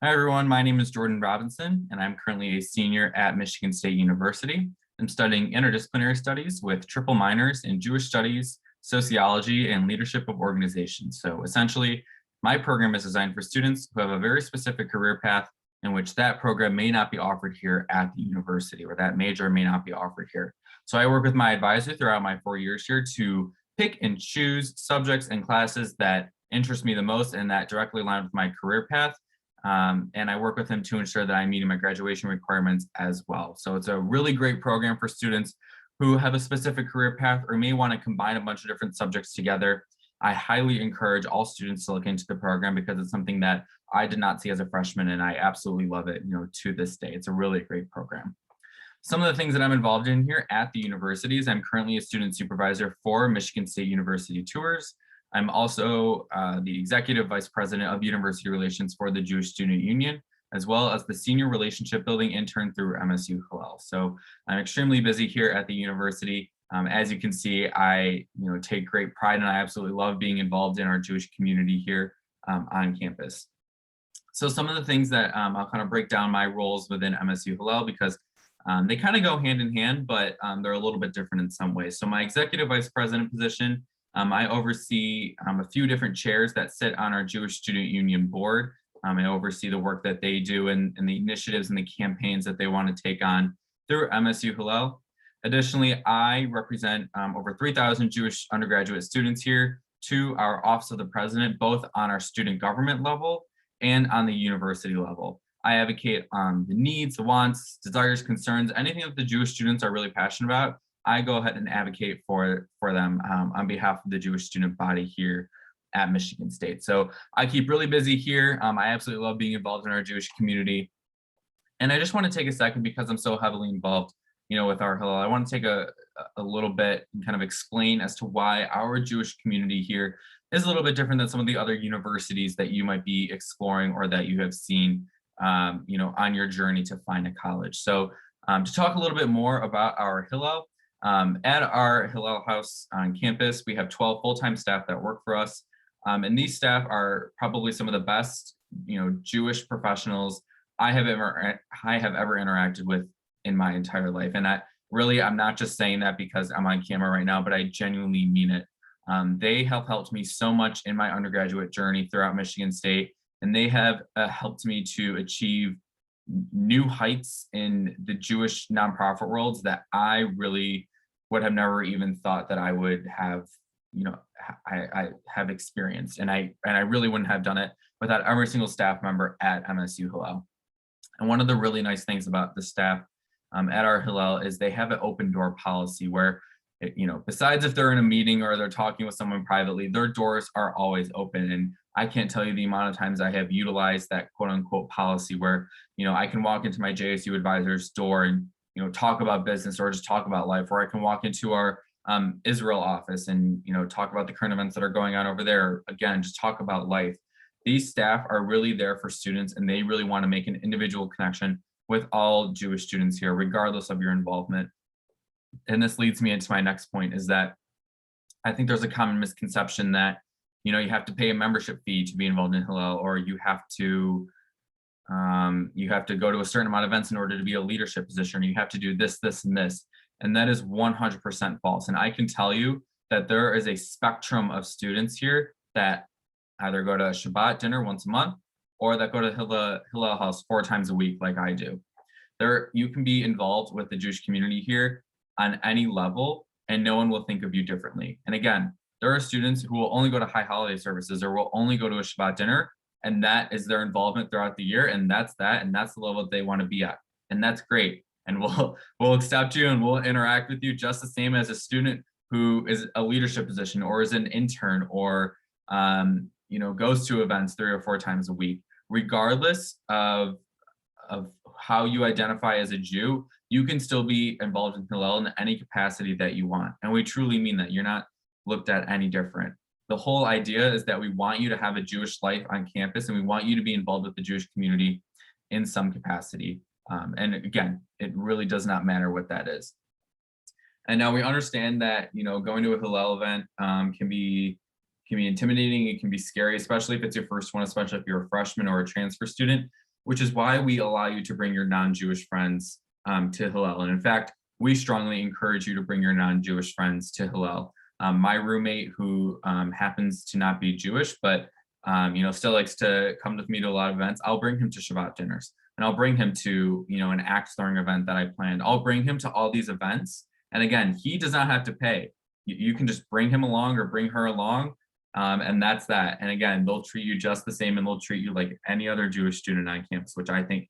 Hi, everyone. My name is Jordan Robinson, and I'm currently a senior at Michigan State University. I'm studying interdisciplinary studies with triple minors in Jewish studies, sociology, and leadership of organizations. So essentially, my program is designed for students who have a very specific career path in which that program may not be offered here at the university, or that major may not be offered here. So I work with my advisor throughout my 4 years here to pick and choose subjects and classes that interest me the most and that directly align with my career path, and I work with him to ensure that I'm meeting my graduation requirements as well. So it's a really great program for students who have a specific career path or may want to combine a bunch of different subjects together. I highly encourage all students to look into the program because it's something that I did not see as a freshman, and I absolutely love it, to this day. It's a really great program. Some of the things that I'm involved in here at the university is I'm currently a student supervisor for Michigan State University Tours. I'm also the executive vice president of university relations for the Jewish Student Union, as well as the senior relationship building intern through MSU Hillel. So I'm extremely busy here at the university. As you can see, I take great pride and I absolutely love being involved in our Jewish community here on campus. So some of the things that I'll kind of break down my roles within MSU Hillel because they kind of go hand in hand, but they're a little bit different in some ways. So my executive vice president position, I oversee a few different chairs that sit on our Jewish Student Union board. I oversee the work that they do and the initiatives and the campaigns that they want to take on through MSU Hillel. Additionally, I represent over 3,000 Jewish undergraduate students here to our Office of the President, both on our student government level and on the university level. I advocate the needs, the wants, desires, concerns, anything that the Jewish students are really passionate about. I go ahead and advocate for them on behalf of the Jewish student body here at Michigan State. So I keep really busy here. I absolutely love being involved in our Jewish community. And I just want to take a second because I'm so heavily involved, with our Hillel. I want to take a little bit and kind of explain as to why our Jewish community here is a little bit different than some of the other universities that you might be exploring or that you have seen, on your journey to find a college. So to talk a little bit more about our Hillel, at our Hillel house on campus, we have 12 full-time staff that work for us. And these staff are probably some of the best, Jewish professionals I have ever interacted with in my entire life. And I'm not just saying that because I'm on camera right now, but I genuinely mean it. They have helped me so much in my undergraduate journey throughout Michigan State, and they have helped me to achieve new heights in the Jewish nonprofit worlds that I really would have never even thought that I would have, I have experienced. And I really wouldn't have done it without every single staff member at MSU Hillel. And one of the really nice things about the staff at our Hillel is they have an open door policy where, besides if they're in a meeting or they're talking with someone privately, their doors are always open. And I can't tell you the amount of times I have utilized that quote unquote policy where, I can walk into my JSU advisor's door and, talk about business or just talk about life, or I can walk into our Israel office and, talk about the current events that are going on over there. Again, just talk about life. These staff are really there for students and they really want to make an individual connection with all Jewish students here, regardless of your involvement. And this leads me into my next point is that I think there's a common misconception that, you have to pay a membership fee to be involved in Hillel, or you have to go to a certain amount of events in order to be a leadership position, or you have to do this, this, and this. And that is 100% false. And I can tell you that there is a spectrum of students here that either go to Shabbat dinner once a month or that go to Hillel House 4 times a week like I do. You can be involved with the Jewish community here on any level and no one will think of you differently. And again, there are students who will only go to high holiday services or will only go to a Shabbat dinner, and that is their involvement throughout the year, and that's the level that they want to be at. And that's great. And we'll accept you and we'll interact with you just the same as a student who is a leadership position or is an intern or goes to events 3 or 4 times a week. Regardless of how you identify as a Jew, you can still be involved in Hillel in any capacity that you want. And we truly mean that. You're not looked at any different. The whole idea is that we want you to have a Jewish life on campus and we want you to be involved with the Jewish community in some capacity. And again, it really does not matter what that is. And now we understand that, going to a Hillel event can be intimidating. It can be scary, especially if it's your first one, especially if you're a freshman or a transfer student. which is why we allow you to bring your non-Jewish friends to Hillel. And in fact, we strongly encourage you to bring your non-Jewish friends to Hillel. My roommate, who happens to not be Jewish, but still likes to come with me to a lot of events, I'll bring him to Shabbat dinners, and I'll bring him to an axe throwing event that I planned. I'll bring him to all these events, and again, he does not have to pay. You can just bring him along or bring her along, and that's that. And again, they'll treat you just the same, and they'll treat you like any other Jewish student on campus, which I think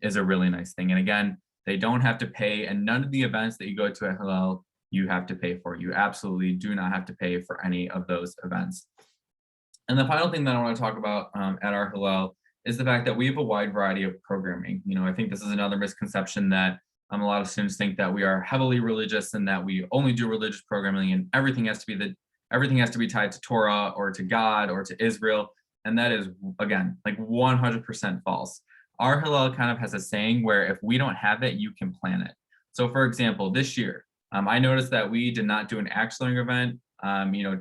is a really nice thing. And again, they don't have to pay, and none of the events that you go to at Hillel you have to pay for. You absolutely do not have to pay for any of those events. And the final thing that I want to talk about at our Hillel is the fact that we have a wide variety of programming. I think this is another misconception that a lot of students think that we are heavily religious and that we only do religious programming and everything has to be tied to Torah or to God or to Israel. And that is, again, like 100% false. Our Hillel kind of has a saying where if we don't have it, you can plan it. So for example, this year, I noticed that we did not do an axe throwing event.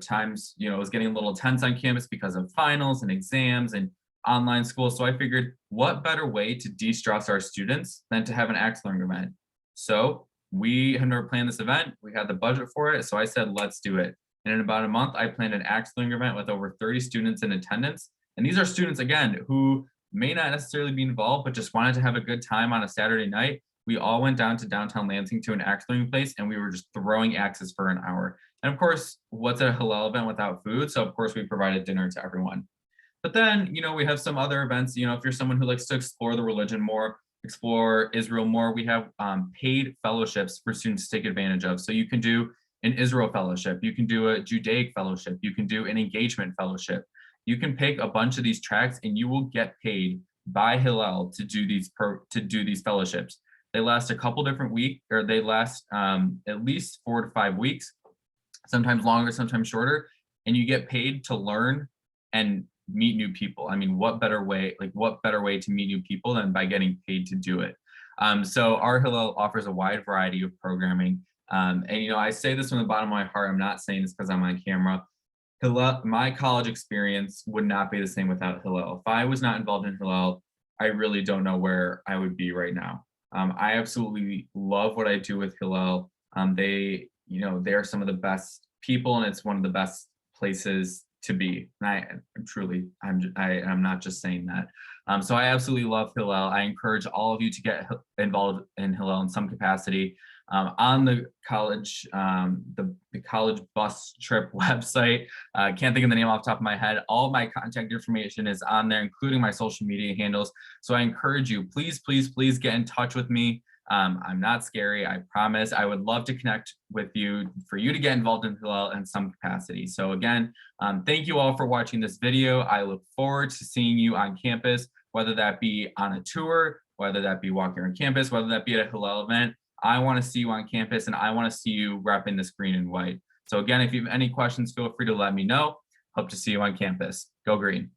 Times, it was getting a little tense on campus because of finals and exams and online school. So I figured, what better way to de-stress our students than to have an axe throwing event? So we had never planned this event. We had the budget for it. So I said, let's do it. And in about a month, I planned an axe throwing event with over 30 students in attendance. And these are students, again, who may not necessarily be involved, but just wanted to have a good time on a Saturday night. We all went down to downtown Lansing to an axe throwing place, and we were just throwing axes for an hour. And of course, what's a Hillel event without food? So of course, we provided dinner to everyone. But then, we have some other events. If you're someone who likes to explore the religion more, explore Israel more, we have paid fellowships for students to take advantage of. So you can do an Israel fellowship, you can do a Judaic fellowship, you can do an engagement fellowship. You can pick a bunch of these tracks, and you will get paid by Hillel to do these fellowships. They last a couple different weeks, or they last at least 4 to 5 weeks, sometimes longer, sometimes shorter, and you get paid to learn and meet new people. I mean, what better way to meet new people than by getting paid to do it? So our Hillel offers a wide variety of programming. And I say this from the bottom of my heart. I'm not saying this because I'm on camera. Hillel, my college experience would not be the same without Hillel. If I was not involved in Hillel, I really don't know where I would be right now. I absolutely love what I do with Hillel. They're some of the best people, and it's one of the best places to be. And I'm not just saying that. So I absolutely love Hillel. I encourage all of you to get involved in Hillel in some capacity. On the college bus trip website, I can't think of the name off the top of my head. All my contact information is on there, including my social media handles. So I encourage you, please, please, please get in touch with me. I'm not scary, I promise. I would love to connect with you for you to get involved in Hillel in some capacity. So again, thank you all for watching this video. I look forward to seeing you on campus, whether that be on a tour, whether that be walking on campus, whether that be at a Hillel event. I want to see you on campus, and I want to see you repping this green and white. So again, if you have any questions, feel free to let me know. Hope to see you on campus. Go green.